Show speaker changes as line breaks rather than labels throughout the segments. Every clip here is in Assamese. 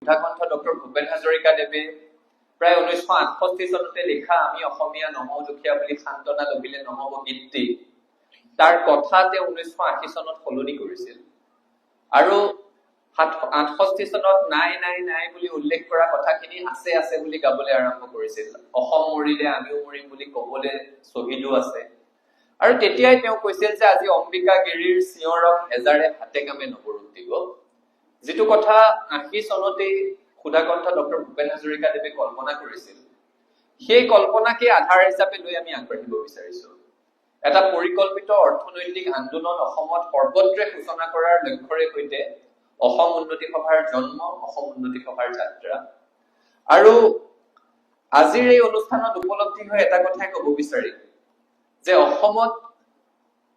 সুধাকণ্ঠ ডক্টৰ ভূপেন হাজৰিকা দেৱে প্ৰায় 1968 চনতে লিখা আমি অসমীয়া নহও দুখীয়া বুলি সান্তনা লভিলে নহব গীতটি তাৰ কথা তেওঁ 1980 চনত সলনি কৰিছিল আৰু 68 চনত নাই নাই নাই বুলি উল্লেখ কৰা কথাখিনি আছে আছে বুলি গাবলৈ আৰম্ভ কৰিছিল অসম মৰিলে আমিও মৰিম বুলি কবলৈ শ্বহীদো আছে আৰু তেতিয়াই তেওঁ কৈছিল যে আজি অম্বিকা গিৰিৰ চিঞৰক হেজাৰে হাতে কামে নকৰো দিব যেটো কথা 80 চনতে সুধাকণ্ঠ ডক্টৰ ভূপেন হাজৰিকা দেৱে কল্পনা কৰিছিল সেই কল্পনাকে আধাৰ হিচাপে লৈ আমি আগবাঢ়িব বিচাৰিছো এটা পৰিকল্পিত অৰ্থনৈতিক আন্দোলন অসমত সৰ্বত্ৰে সূচনা কৰাৰ লক্ষ্যৰে সৈতে অসম উন্নতি সভাৰ জন্ম অসম উন্নতি সভাৰ যাত্ৰা আৰু আজিৰ এই অনুষ্ঠানত উপলব্ধি হৈ এটা কথাই ক'ব বিচাৰিম যে অসমত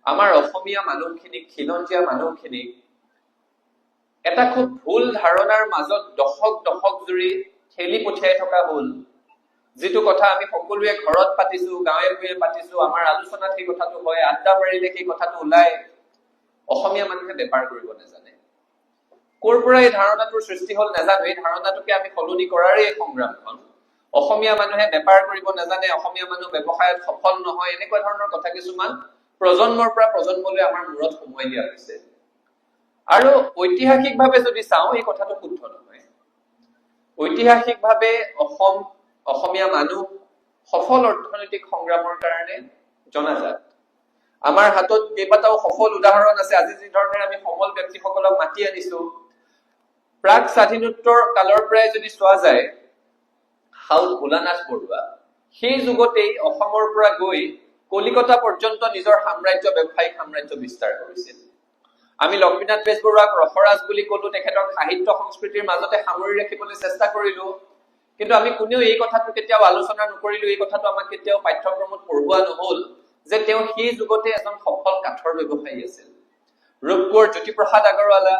আমাৰ অসমীয়া মানুহখিনিক খিলঞ্জীয়া মানুহখিনিক এটা খুব ভুল ধাৰণাৰ মাজত দশক দশক জুৰি ঠেলি পঠিয়াই থকা হল যেটো কথা আমি সকলোৱে ঘৰত পাতিছো গাঁৱে ভূঞে পাতিছো আমাৰ আলোচনাত সেই কথাটো হয় আড্ডা মাৰিলে সেই কথাটো ওলাই অসমীয়া মানুহে বেপাৰ কৰিব নাজানে কোৰ পৰা এই ধাৰণাটোৰ সৃষ্টি হল নাজানো এই ধাৰণাটোকে আমি সলনি কৰাৰ এই সংগ্ৰামখন অসমীয়া মানুহে বেপাৰ কৰিব নাজানে অসমীয়া মানুহ ব্যৱসায়ত সফল নহয় এনেকুৱা ধৰণৰ কথা কিছুমান প্ৰজন্মৰ পৰা প্ৰজন্মলৈ আমাৰ মূৰত সোমোৱাই দিয়া হৈছে আৰু ঐতিহাসিকভাৱে যদি চাও এই কথাটো শুদ্ধ নহয় ঐতিহাসিকভাৱে অসমীয়া মানুহ সফল অৰ্থনৈতিক সংগ্ৰামৰ কাৰণে জনাজাত আমাৰ হাতত কেইবাটাও সফল উদাহৰণ আছে আজি যি ধৰণে আমি সমল ব্যক্তিসকলক মাতি আনিছো প্ৰাক স্বাধীনোত্তৰ কালৰ পৰাই যদি চোৱা যায় হাউল ভোলানাথ বৰুৱা সেই যুগতেই অসমৰ পৰা গৈ কলিকতা পৰ্যন্ত নিজৰ সাম্ৰাজ্য ব্যৱসায়িক সাম্ৰাজ্য বিস্তাৰ কৰিছিল আমি লক্ষ্মীনাথ বেজবৰুৱাক ৰসৰাজ বুলি কলো তেখেতক সাহিত্য সংস্কৃতিৰ মাজতে সামৰি ৰাখিবলৈ চেষ্টা কৰিলো কিন্তু আমি কোনেও এই কথাটো কেতিয়াও আলোচনা নকৰিলো এই কথাটো আমাক কেতিয়াও পাঠ্যক্ৰমত পঢ়ুৱা নহল যে তেওঁ সেই যুগতে এজন সফল কাঠৰ ব্যৱসায়ী আছিল ৰূপপুৰ জ্যোতিপ্ৰসাদ আগৰৱালা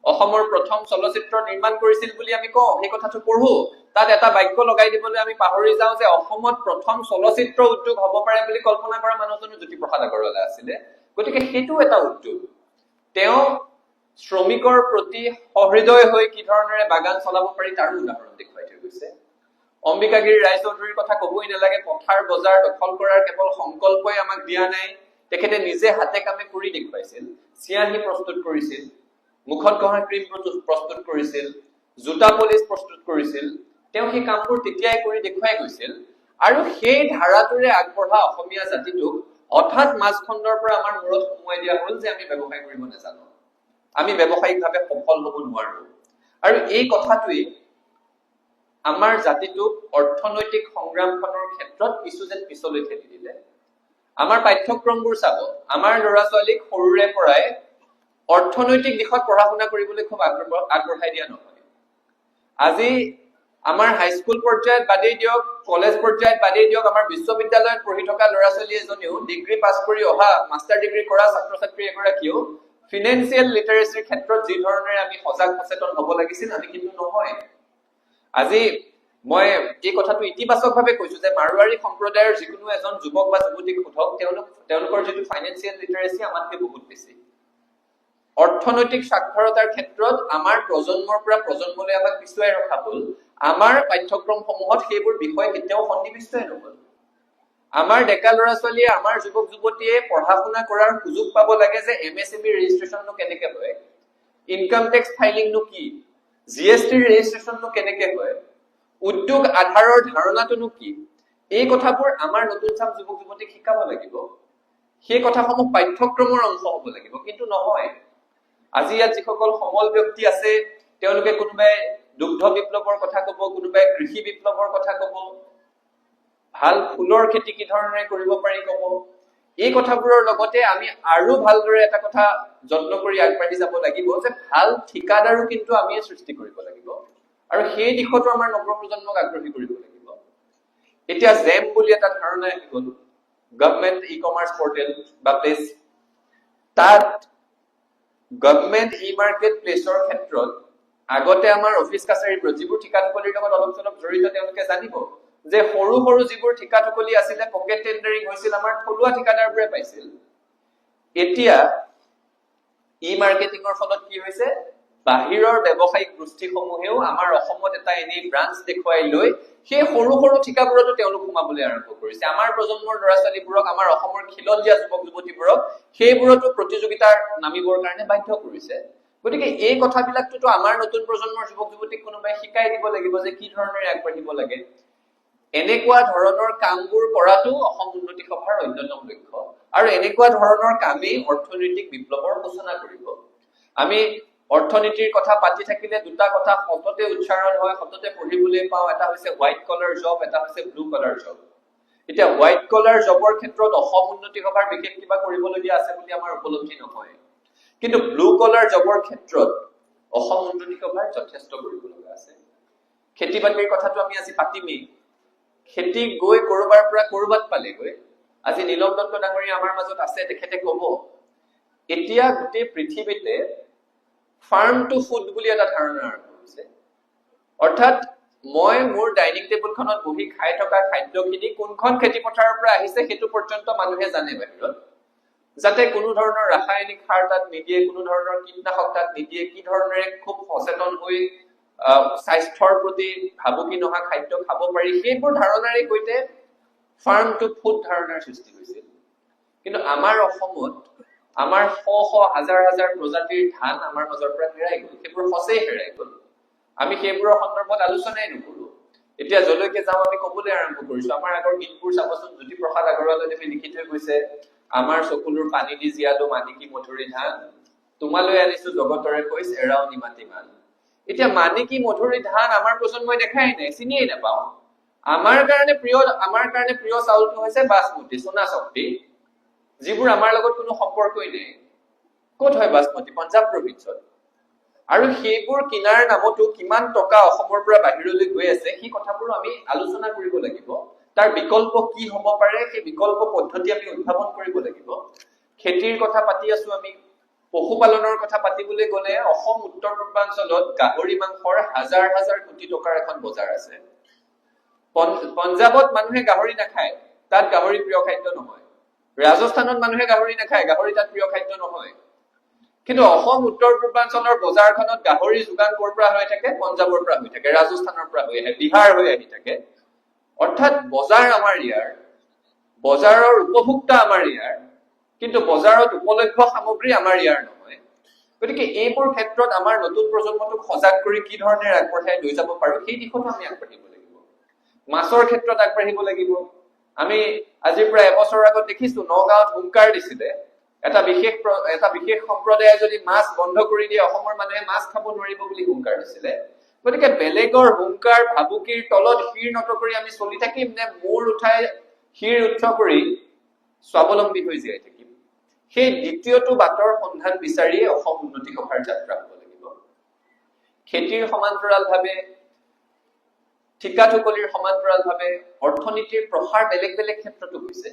অসমৰ প্ৰথম চলচ্চিত্ৰ নিৰ্মাণ কৰিছিল বুলি আমি কওঁ সেই কথাটো পঢ়ো তাত এটা বাক্য লগাই দিবলৈ আমি পাহৰি যাওঁ যে অসমত প্ৰথম চলচ্চিত্ৰ উদ্যোগ হ'ব পাৰে বুলি কল্পনা কৰা মানুহজনো জ্যোতিপ্ৰসাদ আগৰৱালা আছিলে গতিকে সেইটো এটা উদ্যোগ তেওঁ শ্ৰমিকৰ প্ৰতি সহৃদয় হৈ কি ধৰণেৰে বাগান চলাব পাৰি তাৰো উদাহৰণ দেখুৱাই থৈ গৈছে অম্বিকাগিৰি ৰায়চৌধুৰীৰ কথা কবই নালাগে পথাৰ বজাৰ দখল কৰাৰ কেৱল সংকল্পই আমাক দিয়া নাই তেখেতে নিজে হাতে কামে কৰি দেখুৱাইছিল চিয়াহী প্ৰস্তুত কৰিছিল মুখত ঘঁহা ক্ৰীম প্ৰস্তুত কৰিছিল জোতা পলিচ প্ৰস্তুত কৰিছিল তেওঁ সেই কামবোৰ তেতিয়াই কৰি দেখুৱাই গৈছিল আৰু সেই ধাৰাটোৰে আগবঢ়া অসমীয়া জাতিটোক হঠাৎ মাজখণ্ডৰ পৰা আমাৰ মূৰত সোমোৱাই দিয়া হল যে আমি ব্যৱসায় কৰিব নাজানো আমি ব্যৱসায়িকভাৱে সফল হ'ব নোৱাৰো আৰু এই কথাটোৱে আমাৰ জাতিটোক অৰ্থনৈতিক সংগ্ৰামখনৰ ক্ষেত্ৰত কিছু যেন পিছলৈ ঠেলি দিলে আমাৰ পাঠ্যক্ৰমবোৰ চাব আমাৰ ল'ৰা ছোৱালীক সৰুৰে পৰাই অৰ্থনৈতিক দিশত পঢ়া শুনা কৰিবলৈ খুব আগবঢ়াই দিয়া নহয় আজি আমাৰ হাইস্কুল পৰ্যায়ত বাদেই দিয়ক কলেজ পৰ্যায়ত বাদেই দিয়ক আমাৰ বিশ্ববিদ্যালয়ত পঢ়ি থকা ল'ৰা ছোৱালী এজনেও ডিগ্ৰী পাছ কৰি অহা মাষ্টাৰ ডিগ্ৰী কৰা ছাত্ৰ ছাত্ৰী এগৰাকীও ফিনেন্সিয়েল লিটাৰেচিৰ ক্ষেত্ৰত যি ধৰণেৰে আমি সজাগ সচেতন হ'ব লাগিছিল আমি কিন্তু নহয় আজি মই এই কথাটো ইতিবাচকভাৱে কৈছো যে মাৰোৱাৰী সম্প্ৰদায়ৰ যিকোনো এজন যুৱক বা যুৱতীক সোধক তেওঁলোকৰ যিটো ফাইনেন্সিয়েল লিটাৰেচি আমাতকৈ বহুত বেছি অৰ্থনৈতিক সাক্ষৰতাৰ ক্ষেত্ৰত আমাৰ প্ৰজন্মৰ পৰা প্ৰজন্মলৈ আমাক পিছুৱাই ৰখা হল আমাৰ পাঠ্যক্ৰমসমূহত সেইবোৰ বিষয় কেতিয়াও সন্নিৱিষ্টই নহল আমাৰ ডেকা ল'ৰা ছোৱালীয়ে আমাৰ যুৱক যুৱতীয়ে পঢ়া শুনা কৰাৰ সুযোগ পাব লাগে যে এমএছএমই ৰেজিষ্ট্ৰেচননো কেনেকে হয় ইনকাম টেক্স ফাইলিংনো কি জিএছটি ৰেজিষ্ট্ৰেচননো কেনেকে হয় উদ্যোগ আধাৰৰ ধাৰণাটোনো কি এই কথাবোৰ আমাৰ নতুন চাম যুৱক যুৱতীক শিকাব লাগিব সেই কথাসমূহ পাঠ্যক্ৰমৰ অংশ হ'ব লাগিব কিন্তু নহয় আজি ইয়াত যিসকল সমল ব্যক্তি আছে তেওঁলোকে কোনোবাই দুগ্ধ বিপ্লৱৰ কথা কব কোনোবাই কৃষি বিপ্লৱৰ কথা কব ভাল ফুলৰ খেতি কি ধৰণেৰে কৰিব পাৰি কব এই কথাবোৰৰ লগতে আমি আৰু ভালদৰে এটা কথা যত্ন কৰি আগবাঢ়ি যাব লাগিব যে ভাল ঠিকাদাৰো কিন্তু আমি সৃষ্টি কৰিব লাগিব আৰু সেই দিশতো আমাৰ নৱপ্ৰজন্মক আগ্ৰহী কৰিব লাগিব এতিয়া জেম বুলি এটা ধাৰণা আহি গ'ল গভৰ্ণমেণ্ট ই-কমাৰ্চ পৰ্টেল বা প্লেচ তাত গভৰ্ণমেণ্ট ই মাৰ্কেট প্লেচৰ ক্ষেত্ৰত আগতে আমাৰ অফিচ কাছাৰীবোৰ যিবোৰ ঠিকাথুকলিৰ লগত অলপ চলপ জড়িত তেওঁলোকে জানিব যে সৰু সৰু যিবোৰ ঠিকাথুকলি আছিলে পকেট টেণ্ডাৰিং হৈছিল আমাৰ থলুৱা ঠিকাদাৰবোৰে পাইছিল এতিয়া ই মাৰ্কেটিঙৰ ফলত কি হৈছে বাহিৰৰ ব্যৱসায়িক গোষ্ঠীসমূহেও আমাৰ অসমত এটা এনে ব্ৰাঞ্চ দেখুৱাই লৈ সেই সৰু সৰু ঠিকাবোৰতো তেওঁলোক সোমাবলৈ আৰম্ভ কৰিছে। আমাৰ প্ৰজন্মৰ ল'ৰা ছোৱালীবোৰক, আমাৰ অসমৰ খিলঞ্জীয়া যুৱক যুৱতীবোৰক সেইবোৰতো প্ৰতিযোগিতাৰ নামিবৰ কাৰণে বাধ্য কৰিছে। গতিকে এই কথাবিলাকতো আমাৰ নতুন প্ৰজন্মৰ যুৱক যুৱতীক কোনোবাই শিকাই দিব লাগিব যে কি ধৰণেৰে আগবাঢ়িব লাগে। এনেকুৱা ধৰণৰ কামবোৰ কৰাটো অসম উন্নতি সভাৰ অন্যতম লক্ষ্য, আৰু এনেকুৱা ধৰণৰ কামেই অৰ্থনৈতিক বিপ্লৱৰ সূচনা কৰিব। আমি অৰ্থনীতিৰ কথা পাতি থাকিলে দুটা কথা সততে উচ্চাৰণ হয়, সততে পঢ়িবলৈ পাওঁ। এটা হৈছে হোৱাইট কলাৰ জব, এটা হৈছে ব্লু কলাৰ জব। এতিয়া হোৱাইট কলাৰ জবৰ ক্ষেত্ৰত অসম উন্নতি সভাৰ বিশেষ কিবা কৰিবলগীয়া আছে বুলি আমাৰ উপলব্ধি নহয়, কিন্তু ব্লু কলাৰ জবৰ ক্ষেত্ৰত অসম উন্নতি সভাৰ যথেষ্ট কৰিবলগীয়া আছে। খেতি বাতিৰ কথাটো আমি আজি পাতিমেই। খেতি গৈ কৰবাৰ পৰা কৰবাত পালেগৈ। আজি নীলম দত্ত ডাঙৰীয়া আমাৰ মাজত আছে, তেখেতে কব এতিয়া গোটেই পৃথিৱীতে ফাৰ্ম টু ফুড বুলি এটা ধাৰণা আৰম্ভ হৈছে। অৰ্থাৎ মই মোৰ ডাইনিং টেবুলখনত বহি খাই থকা খাদ্যখিনি কোনখন খেতি পথাৰৰ পৰা আহিছে সেইটো পৰ্যন্ত মানুহে জানে বাহিৰত, যাতে কোনো ধৰণৰ ৰাসায়নিক সাৰ তাত নিদিয়ে, কোনো ধৰণৰ কীটনাশক তাত নিদিয়ে, কি ধৰণেৰে খুব সচেতন হৈ স্বাস্থ্যৰ প্ৰতি ভাবুকি নহা খাদ্য খাব পাৰি, সেইবোৰ ধাৰণাৰে সৈতে ফাৰ্ম টু ফুড ধাৰণাৰ সৃষ্টি হৈছিল। কিন্তু আমাৰ অসমত আমাৰ শ শ হাজাৰ হাজাৰ প্ৰজাতিৰ ধান আমাৰ মাজৰ পৰা হেৰাই গল, সেইবোৰ সঁচেই হেৰাই গল। আমি সেইবোৰৰ সন্দৰ্ভত আলোচনাই নকৰো। এতিয়া যলৈকে যাওঁ আমি কবলৈ আৰম্ভ কৰিছো। আমাৰ আগৰ গীতবোৰ চাবচোন, জ্যোতিপ্ৰসাদ আগৰৱালাদেৱে লিখি থৈ গৈছে, আমাৰ চকুলোৰ পানী দি জীয়ালো মানিকী মধুৰী ধান, তোমালৈ আনিছো জগতৰে কৈছ এৰাও নিমাতি মান। এতিয়া মানিকী মধুৰী ধান আমাৰ প্ৰজন্মই দেখাই নাই, চিনিয়েই নাপাওঁ। আমাৰ কাৰণে প্ৰিয় চাউলটো হৈছে বাসমতি, সোণা শক্তি, যিবোৰ আমাৰ লগত কোনো সম্পৰ্কই নাই। ক'ত হয় বাসমতি? পঞ্জাৱ প্ৰভিন্সত। আৰু সেইবোৰ কিনাৰ নামতো কিমান টকা অসমৰ পৰা বাহিৰলৈ গৈ আছে, সেই কথাবোৰ আমি আলোচনা কৰিব লাগিব। তাৰ বিকল্প কি হব পাৰে, সেই বিকল্প পদ্ধতি আমি উদ্ভাৱন কৰিব লাগিব। খেতিৰ কথা পাতি আছো আমি, পশুপালনৰ কথা পাতিবলৈ গলে অসম উত্তৰ পূৰ্বাঞ্চলত গাহৰি মাংসৰ হাজাৰ হাজাৰ কোটি টকাৰ এখন বজাৰ আছে। পঞ্জাৱত মানুহে গাহৰি নাখায়, তাত গাহৰি প্ৰিয় খাদ্য নহয়। ৰাজস্থানত মানুহে গাহৰি নাখায়, গাহৰি তাত প্ৰিয় খাদ্য নহয়। কিন্তু অসম উত্তৰ পূৰ্বাঞ্চলৰ বজাৰখনত গাহৰি যোগান ক'ৰ পৰা হৈ থাকে? পঞ্জাৱৰ পৰা হৈ থাকে, ৰাজস্থানৰ পৰা হৈ আহে, বিহাৰ হৈ আহি থাকে। অৰ্থাৎ বজাৰ আমাৰ ইয়াৰ, বজাৰৰ উপভোক্তা আমাৰ ইয়াৰ, কিন্তু বজাৰত উপলভ্য সামগ্ৰী আমাৰ ইয়াৰ নহয়। গতিকে এইবোৰ ক্ষেত্ৰত আমাৰ নতুন প্ৰজন্মটোক সজাগ কৰি কি ধৰণে আগবঢ়াই লৈ যাব পাৰো, সেই দিশতো আমি আগবাঢ়িব লাগিব। মাছৰ ক্ষেত্ৰত আগবাঢ়িব লাগিব। আমি আজিৰ পৰা এবছৰৰ আগত দেখিছো নগাঁৱত হুংকাৰ দিছিলে, এটা বিশেষ সম্প্ৰদায়ে যদি মাছ বন্ধ কৰি দিয়ে অসমৰ মানুহে মাছ খাব নোৱাৰিব বুলি হুংকাৰ দিছিলে। গতিকে বেলেগৰ হুংকাৰ ভাবুকিৰ তলত শিৰ নত কৰি আমি চলি থাকিম নে মূৰ উঠাই শিৰ উচ্চ কৰি স্বাৱলম্বী হৈ জীয়াই থাকিম? সেই দ্বিতীয়টো বাটৰ সন্ধান বিচাৰিয়ে অসম উন্নতি সভাৰ যাত্ৰা হব লাগিব। খেতিৰ সমান্তৰাল ভাৱে, ঠিকা ঠুকলিৰ সমান্তৰাল ভাৱে অৰ্থনীতিৰ প্ৰসাৰ বেলেগ বেলেগ ক্ষেত্ৰতো হৈছে।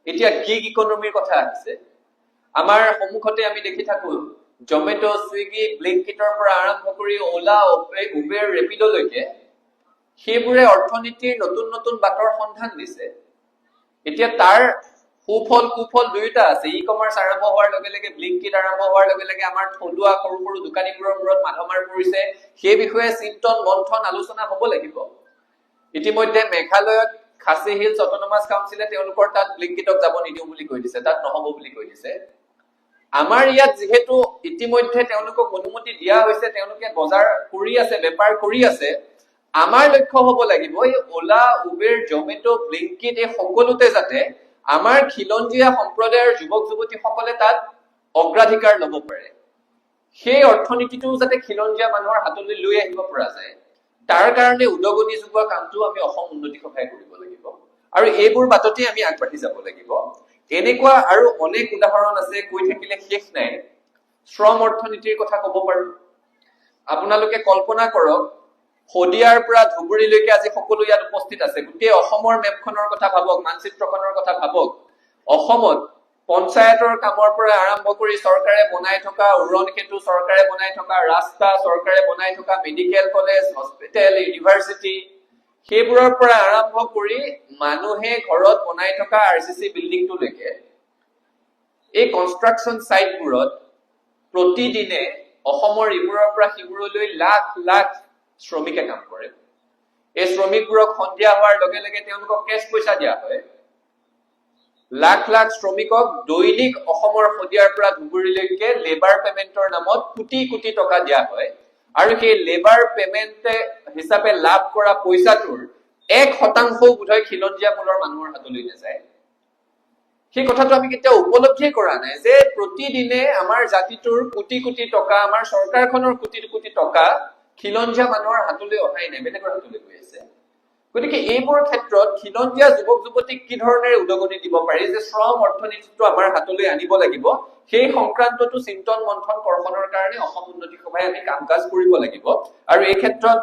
এতিয়া গিগ ইকনমিৰ কথা আহিছে। আমাৰ সন্মুখতে আমি দেখি থাকো জমেট', ছুইগি, ব্লিংকিটৰ পৰা আৰম্ভ কৰি ওলা, উবেৰ, ৰেপিডলৈকে সেইবোৰে অৰ্থনীতিৰ নতুন নতুন বাটৰ সন্ধান দিছে। এতিয়া তাৰ সুফল কুফল দুয়োটা আছে। ই কমাৰ্চ আৰম্ভ হোৱাৰ লগে লগে, ব্লিংকিট আৰম্ভ হোৱাৰ লগে লগে আমাৰ থলুৱা সৰু সৰু দোকানীবোৰৰ মূৰত মাধমাৰ পৰিছে। সেই বিষয়ে চিন্তন মন্থন আলোচনা হব লাগিব। ইতিমধ্যে মেঘালয়ত খাচী হিলছ অটনমাস কাউন্সিলে তেওঁলোকৰ তাত ব্লিংকিটক যাব নিদিও বুলি কৈ দিছে, তাত নহব বুলি কৈ দিছে। আমাৰ ইয়াত যিহেতু ইতিমধ্যে তেওঁলোকক অনুমতি দিয়া হৈছে, তেওঁলোকে বজাৰ কৰি আছে, বেপাৰ কৰি আছে, আমাৰ লক্ষ্য হব লাগিব এই ওলা, উবেৰ, জমেট', ব্লিংকিট এই সকলোতে যাতে আমাৰ খিলঞ্জীয়া সম্প্ৰদায়ৰ যুৱক যুৱতীসকলে তাত অগ্ৰাধিকাৰ লব পাৰে। সেই অৰ্থনীতিটো যাতে খিলঞ্জীয়া মানুহৰ হাতলৈ লৈ আহিব পৰা যায়, তাৰ কাৰণে উদগনি যোগোৱা কামটো আমি অসম উন্নতি সভাই কৰিব লাগিব। আৰু এইবোৰ বাটতে আমি আগবাঢ়ি যাব লাগিব। এনেকুৱা আৰু অনেক উদাহৰণ আছে, কৈ থাকিলে শেষ নাই। শ্ৰম অৰ্থনীতিৰ কথা কব পাৰো। আপোনালোকে কল্পনা কৰক, শদিয়াৰ পৰা ধুবুৰীলৈকে আজি সকলো ইয়াত উপস্থিত আছে। গোটেই অসমৰ মেপখনৰ কথা ভাবক, মানচিত্ৰখনৰ কথা ভাবক। অসমত পঞ্চায়তৰ কামৰ পৰা আৰম্ভ কৰি চৰকাৰে বনাই থকা উৰণ সেতু, চৰকাৰে বনাই থকা ৰাস্তা, চৰকাৰে বনাই থকা মেডিকেল কলেজ, হস্পিটেল, ইউনিভাৰ্চিটি, সেইবোৰৰ পৰা আৰম্ভ কৰি মানুহে ঘৰত বনাই থকা RCC বিল্ডিংটোলৈকে এই কনষ্ট্ৰাকচন সাইটবোৰত প্ৰতিদিনে অসমৰ ইমূৰৰ পৰা সিমূৰলৈ লাখ লাখ শ্ৰমিকে কাম কৰে। এই শ্ৰমিকবোৰক সন্ধিয়া হোৱাৰ লগে লগে তেওঁলোকক কেছ পইচা দিয়া হয়। লাখ লাখ শ্ৰমিকক দৈনিক অসমৰ শদিয়াৰ পৰা ধুবুৰীলৈকে লেবাৰ পেমেন্টৰ নামত কোটি কোটি টকা দিয়া হয়। আৰু সেই লেবাৰ পেমেন্ট হিচাপে লাভ কৰা পইচাটোৰ 1% বোধহয় খিলঞ্জীয়া মূলৰ মানুহৰ হাতলৈ নাযায়। সেই কথাটো আমি কেতিয়াও উপলব্ধি কৰা নাই যে প্ৰতিদিনে আমাৰ জাতিটোৰ কোটি কোটি টকা, আমাৰ চৰকাৰখনৰ কোটি কোটি টকা খিলঞ্জীয়া মানুহৰ হাতলৈ অহাই নাই, বেলেগৰ হাতলৈ গৈ আছে। গতিকে এইবোৰ ক্ষেত্ৰত খিলঞ্জীয়া যুৱক যুৱতীক কি ধৰণেৰে উদগনি দিব পাৰি যে শ্ৰম অৰ্থনীতিটো আমাৰ হাতলৈ আনিব লাগিব, সেই সংক্ৰান্তটো চিন্তন মন্থন কৰ্ষণৰ কাৰণে অসম উন্নতি সভাই আমি কাম কাজ কৰিব লাগিব। আৰু এই ক্ষেত্ৰত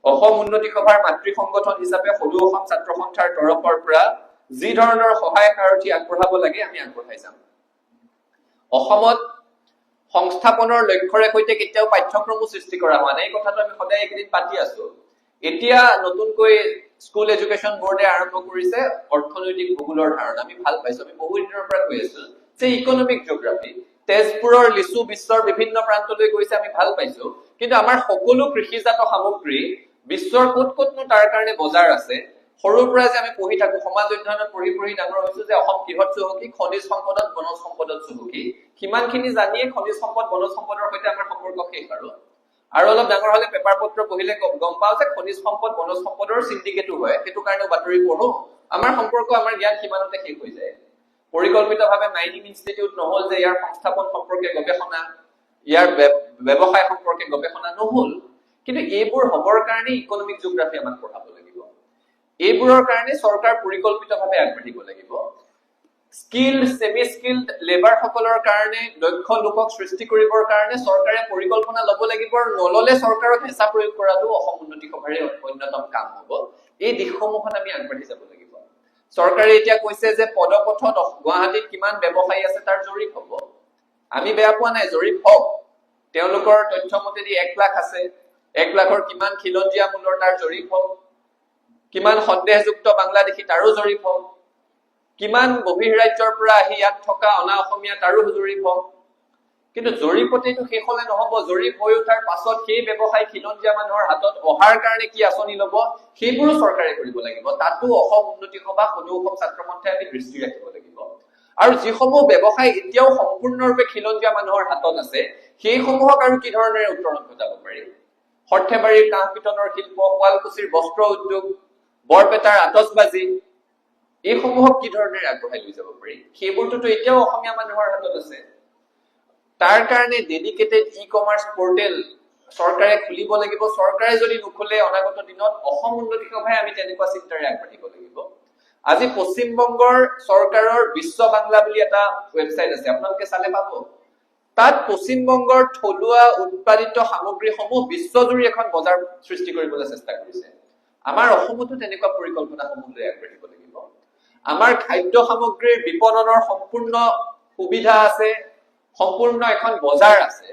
অসম উন্নতি সভাৰ মাতৃ সংগঠন হিচাপে সদৌ অসম ছাত্ৰ সন্থাৰ তৰফৰ পৰা যি ধৰণৰ সহায় সাৰথি আগবঢ়াব লাগে আমি আগবঢ়াই যাম। অসমত সংস্থাপনৰ লক্ষ্যৰে সৈতে কেতিয়াও পাঠ্যক্ৰমো সৃষ্টি কৰা হোৱা নাই, এই কথাটো আমি সদায় এইকেইদিন পাতি আছো। এতিয়া নতুনকৈ স্কুল এডুকেশ্যন বোৰ্ডে আৰম্ভ কৰিছে অৰ্থনৈতিক ভূগোলৰ ধাৰণা। আমি ভাল পাইছো, আমি বহু দিনৰ পৰা কৈ আছো যে ইকনমিক জিঅগ্ৰাফি, তেজপুৰৰ লিচু বিশ্বৰ বিভিন্ন প্ৰান্তলৈ গৈছে, আমি ভাল পাইছো। কিন্তু আমাৰ সকলো কৃষিজাত সামগ্ৰী বিশ্বৰ ক'ত ক'তনো তাৰ কাৰণে বজাৰ আছে। সৰুৰ পৰা যে আমি পঢ়ি থাকো, সমাজ অধ্যয়নত পঢ়ি পঢ়ি ডাঙৰ হৈছো যে অসম কিহত চহকী, খনিজ সম্পদত বনজ সম্পদত চহকী। সিমানখিনি জানিয়ে খনিজ সম্পদ বনজ সম্পদৰ সৈতে আমাৰ সম্পৰ্ক শেষ। আৰু অলপ ডাঙৰ হলে পেপাৰ পত্ৰ পঢ়িলে গম পাও যে খনিজ সম্পদ বনজ সম্পদৰ চিণ্ডিকেটো হয়, সেইটো কাৰণেও বাতৰি পঢ়ো। আমাৰ সম্পৰ্ক, আমাৰ জ্ঞান সিমানতে শেষ হৈ যায়। পৰিকল্পিতভাৱে মাইনিং ইনষ্টিটিউট নহল যে ইয়াৰ সংস্থাপন সম্পৰ্কে গৱেষণা, ইয়াৰ ব্যৱসায় সম্পৰ্কে গৱেষণা নহল। কিন্তু এইবোৰ হবৰ কাৰণে ইকনমিক জিঅগ্ৰাফি আমাক পঢ়াব লাগিব। এইবোৰৰ কাৰণে চৰকাৰ পৰিকল্পিতভাৱে আগবাঢ়িব লাগিব। স্কিল্ড সেমি স্কিল্ড লেবাৰ সকলৰ কাৰণে দক্ষ লোকক সৃষ্টি কৰিবৰ কাৰণে চৰকাৰে পৰিকল্পনা ল'ব লাগিব। আৰু নললে চৰকাৰক হেঁচা প্ৰয়োগ কৰাটো অসম উন্নতি সভাৰ অন্যতম কাম হ'ব। এই দিশসমূহত আমি আগবাঢ়ি যাব লাগিব। চৰকাৰে এতিয়া কৈছে যে পদপথত গুৱাহাটীত কিমান ব্যৱসায়ী আছে তাৰ জৰীপ হ'ব। আমি বেয়া পোৱা নাই, জৰীপ হওক। তেওঁলোকৰ তথ্য মতেদি 1 লাখ আছে, 1 লাখৰ কিমান খিলঞ্জীয়া মূলৰ তাৰ জৰীপ হওক। কিমান সন্দেহযুক্ত বাংলাদেশী তাৰো জৰীপ হওক। কিমান বহিঃৰাজ্যৰ পৰা আহি ইয়াত থকা অনা অসমীয়া তাৰো জৰীপ হওক। কিন্তু জৰীপতেইটো শেষ হলে নহব। জৰীপ হৈ উঠাৰ পাছত সেই ব্যৱসায় খিলঞ্জীয়া মানুহৰ হাতত অহাৰ কাৰণে কি আঁচনি লব, সেইবোৰো চৰকাৰে কৰিব লাগিব। তাতো অসম উন্নতি সভা, সদৌ অসম ছাত্ৰ সন্থাই আমি দৃষ্টি ৰাখিব লাগিব। আৰু যিসমূহ ব্যৱসায় এতিয়াও সম্পূৰ্ণৰূপে খিলঞ্জীয়া মানুহৰ হাতত আছে, সেইসমূহক আৰু কি ধৰণেৰে উত্তৰণ ঘটাব পাৰি। সৰ্থেবাৰীৰ কাঁহ পিতনৰ শিল্প, শুৱালকুছিৰ বস্ত্ৰ উদ্যোগ, বৰপেটাৰ আতচবাজি, এইসমূহক কি ধৰণেৰে আগবঢ়াই লৈ যাব পাৰি, সেইবোৰতো এতিয়াও অসমীয়া মানুহৰ হাতত আছে। তাৰ কাৰণে ডেডিকেটেড ই-কমাৰ্চ পৰ্টেল চৰকাৰে খুলিব লাগিব। চৰকাৰে যদি নুখুলে অনাগত দিনত অসম উন্নতি সভাই আমি তেনেকুৱা চিন্তাৰে আগবাঢ়িব লাগিব। আজি পশ্চিমবংগৰ চৰকাৰৰ বিশ্ব বাংলা বুলি এটা ৱেবছাইট আছে, আপোনালোকে চালে পাব। তাত পশ্চিমবংগৰ থলুৱা উৎপাদিত সামগ্ৰীসমূহ বিশ্বজুৰি এখন বজাৰ সৃষ্টি কৰিবলৈ চেষ্টা কৰিছে। আমাৰ অসমতো তেনেকুৱা পৰিকল্পনাসমূহ লৈ আগবাঢ়িব লাগিব। আমাৰ খাদ্য সামগ্ৰীৰ বিপণনৰ সম্পূৰ্ণ সুবিধা আছে, সম্পূৰ্ণ এখন বজাৰ আছে।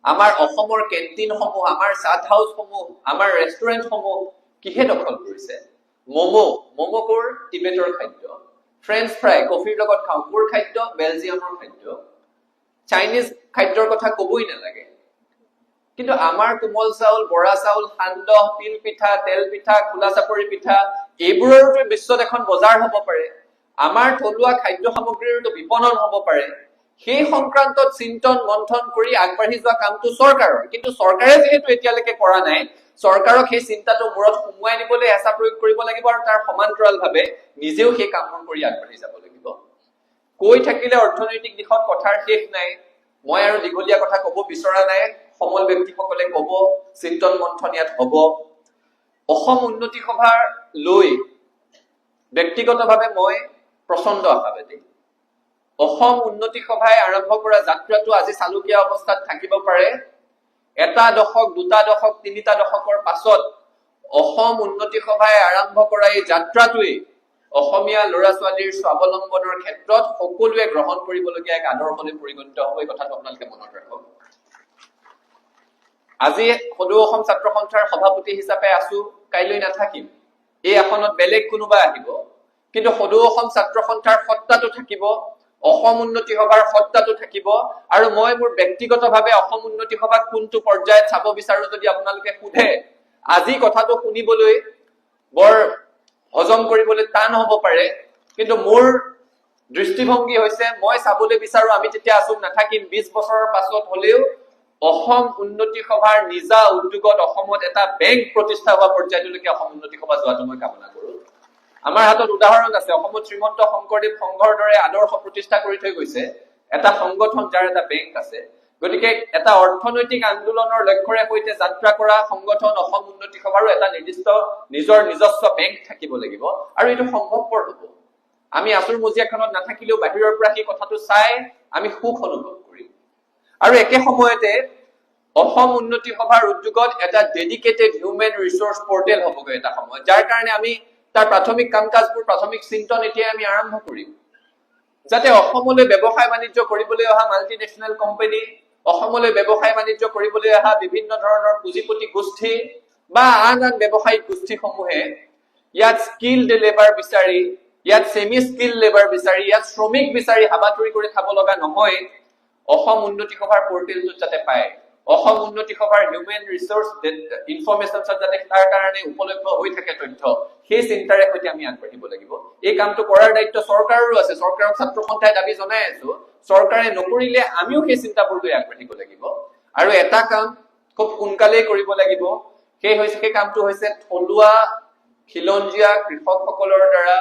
আমাৰ অসমৰ কেণ্টিনসমূহ, আমাৰ চাট হাউচসমূহ, আমাৰ ৰেষ্টুৰেণ্টসমূহ কিহে দখল কৰিছে? ম'ম' কোৰ? টিবেটৰ খাদ্য। ফ্ৰেঞ্চ ফ্ৰাই কফিৰ লগত খাওঁ, কোৰ খাদ্য? বেলজিয়ামৰ খাদ্য। চাইনিজ খাদ্যৰ কথা কবই নালাগে। কিন্তু আমাৰ কোমল চাউল, বৰা চাউল, সান্দহ, তিল পিঠা, তেল পিঠা, খোলা চাপৰি পিঠা, এইবোৰৰো বিশ্বত এখন বজাৰ হব পাৰে। আমাৰ থলুৱা খাদ্য সামগ্ৰীৰো বিপণন হব পাৰে। সেই সংক্ৰান্তত চিন্তন মন্থন কৰি আগবাঢ়ি যোৱা কামটো চৰকাৰৰ। কিন্তু চৰকাৰে যিহেতু এতিয়ালৈকে কৰা নাই, চৰকাৰক সেই চিন্তাটো মূৰত সুমুৱাই দিবলৈ হেঁচা প্ৰয়োগ কৰিব লাগিব। আৰু তাৰ সমান্তৰালভাৱে নিজেও সেই কামবোৰ কৰি আগবাঢ়ি যাব লাগিব। কৈ থাকিলে অৰ্থনৈতিক দিশত কথাৰ শেষ নাই। মই আৰু দীঘলীয়া কথা কব বিচৰা নাই, সমল ব্যক্তিসকলে কব, চিন্তন মন্থন ইয়াত হব। অসম উন্নতি সভাৰ লৈ ব্যক্তিগতভাৱে মই প্ৰচণ্ড আশাবাদী। অসম উন্নতি সভাই আৰম্ভ কৰা যাত্ৰাটো আজি চালুকীয়া অৱস্থাত থাকিব পাৰে। 1 দশক, 2 দশক, 3 দশকৰ পাছত অসম উন্নতি সভাই আৰম্ভ কৰা এই যাত্ৰাটোৱে অসমীয়া ল'ৰা ছোৱালীৰ স্বাৱলম্বনৰ ক্ষেত্ৰত সকলোৱে গ্ৰহণ কৰিবলগীয়া এক আদৰ্শলৈ পৰিগণিত হ'ব। এই কথাটো আপোনালোকে মনত ৰাখক। আজি সদৌ অসম ছাত্ৰ সন্থাৰ সভাপতি হিচাপে আছো, কাইলৈ নাথাকিম। এই আসনত বেলেগ কোনোবা আহিব, কিন্তু সদৌ অসম ছাত্ৰ সন্থাৰ সত্তাটো থাকিব। অসম উন্নতি সভাৰ সত্তাটো থাকিব আৰু মই মোৰ ব্যক্তিগতভাৱে অসম উন্নতি সভাক কোনটো পৰ্যায়ত চাব বিচাৰো যদি আপোনালোকে সোধে আজি কথাটো শুনিবলৈ বৰ হজম কৰিবলৈ টান হ'ব পাৰে কিন্তু মোৰ দৃষ্টিভংগী হৈছে মই চাবলৈ বিচাৰো আমি তেতিয়া আছো নাথাকিম 20 বছৰৰ পাছত হলেও অসম উন্নতি সভাৰ নিজা উদ্যোগত অসমত এটা বেংক প্ৰতিষ্ঠা হোৱা পৰ্যায়লৈকে অসম উন্নতি সভা যোৱাটো মই কামনা কৰো আমাৰ হাতত উদাহৰণ আছে অসমত শ্ৰীমন্ত শংকৰদেৱ সংঘৰ দৰে আদৰ্শ প্ৰতিষ্ঠা কৰি থৈ গৈছে এটা সংগঠন যাৰ এটা বেংক আছে গতিকে এটা অৰ্থনৈতিক আন্দোলনৰ লক্ষ্যৰে সৈতে যাত্ৰা কৰা সংগঠন অসম উন্নতি সভাৰো এটা নিৰ্দিষ্ট নিজস্ব বেংক থাকিব লাগিব আৰু এইটো সম্ভৱপৰ হ'ব আমি আচুৰ মজিয়াখনত নাথাকিলেও বাহিৰৰ পৰা সেই কথাটো চাই আমি সুখ অনুভৱ কৰিম আৰু একে সময়তে অসম উন্নতি সভাৰ উদ্যোগত এটা ডেডিকেটেড হিউমেন ৰিসোৰ্স পোৰ্টেল হ'বগৈ এটা সময় যাৰ কাৰণে আমি তাৰ প্ৰাথমিক কাম-কাজবোৰ প্ৰাথমিক চিন্তন এতিয়া আমি আৰম্ভ কৰিম যাতে অসমলৈ ব্যৱসায় বাণিজ্য কৰিবলৈ অহা মাল্টিনেশনাল কোম্পানী অসমলৈ ব্যৱসায় বাণিজ্য কৰিবলৈ অহা বিভিন্ন ধৰণৰ পুঁজিপতি গোষ্ঠী বা আন ব্যৱসায়িক গোষ্ঠীসমূহে ইয়াত স্কিলড লেবাৰ বিচাৰি ইয়াত সেমি স্কিলড লেবাৰ বিচাৰি ইয়াত শ্ৰমিক বিচাৰি হাবাথুৰি কৰি খাব লগা নহয় অসম উন্নতি সভাৰ পোৰ্টেলটোত যাতে পায় অসম উন্নতি সভাৰ হিউমেন ৰিসোৰ্স ইনফৰমেশন যাতে তাৰ কাৰণে উপলব্ধ হৈ থাকে তথ্য সেই চিন্তাৰে সৈতে আমি আগবাঢ়িব লাগিব এই কামটো কৰাৰ দায়িত্ব চৰকাৰৰো আছে চৰকাৰক ছাত্ৰ সন্থাই দাবী জনাই আছো চৰকাৰে নকৰিলে আমিও সেই চিন্তাবোৰ লৈ আগবাঢ়িব লাগিব আৰু এটা কাম খুব সোনকালে কৰিব লাগিব সেই কামটো হৈছে থলুৱা খিলঞ্জীয়া কৃষকসকলৰ দ্বাৰা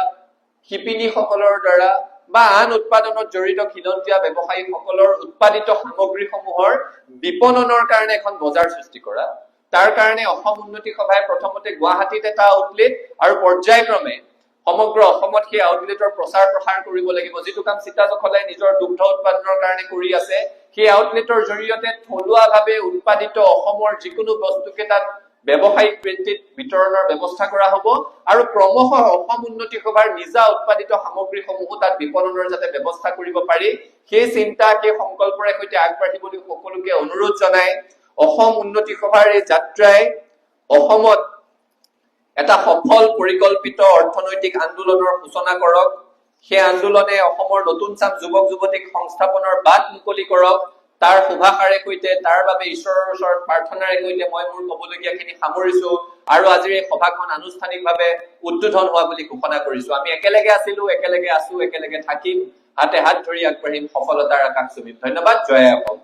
শিপিনীসকলৰ দ্বাৰা বা আন উৎপাদনত জড়িত খিলঞ্জীয়া ব্যৱসায়ীসকলৰ উৎপাদিত সামগ্ৰীসমূহৰ বিপণনৰ কাৰণে এখন বজাৰ সৃষ্টি কৰা তাৰ কাৰণে অসম উন্নতি সভাই প্ৰথমতে গুৱাহাটীত এটা আউটলেট আৰু পৰ্যায়ক্ৰমে সমগ্ৰ অসমত সেই আউটলেটৰ প্ৰচাৰ প্ৰসাৰ কৰিব লাগিব যিটো কাম সীতাজখলাই নিজৰ দুগ্ধ উৎপাদনৰ কাৰণে কৰি আছে সেই আউটলেটৰ জৰিয়তে থলুৱাভাৱে উৎপাদিত অসমৰ যিকোনো বস্তুকে তাত ব্যৱসায়িক ভিত্তিত বিতৰণৰ ব্যৱস্থা কৰা হ'ব আৰু ক্ৰমশঃ অসম উন্নতি সভাৰ নিজা উৎপাদিত সামগ্ৰীসমূহ তাত বিপণনৰ যাতে ব্যৱস্থা কৰিব পাৰি সেই চিন্তা সেই সংকল্পৰে সৈতে আগবাঢ়িবলৈ সকলোকে অনুৰোধ জনাই অসম উন্নতি সভাৰ এই যাত্ৰাই অসমত এটা সফল পৰিকল্পিত অৰ্থনৈতিক আন্দোলনৰ সূচনা কৰক সেই আন্দোলনে অসমৰ নতুন চাম যুৱক যুৱতীক সংস্থাপনৰ বাট মুকলি কৰক তাৰ শুভাকাৰে সৈতে তাৰ বাবে ঈশ্বৰৰ ওচৰত প্ৰাৰ্থনাৰে সৈতে মই মোৰ ক'বলগীয়াখিনি সামৰিছো আৰু আজিৰ এই সভাখন আনুষ্ঠানিকভাৱে উদ্বোধন হোৱা বুলি ঘোষণা কৰিছো আমি একেলগে আছিলো একেলগে আছো একেলগে থাকিম হাতে হাত ধৰি আগবাঢ়িম সফলতাৰ আকাশ চুমিম ধন্যবাদ জয় অসম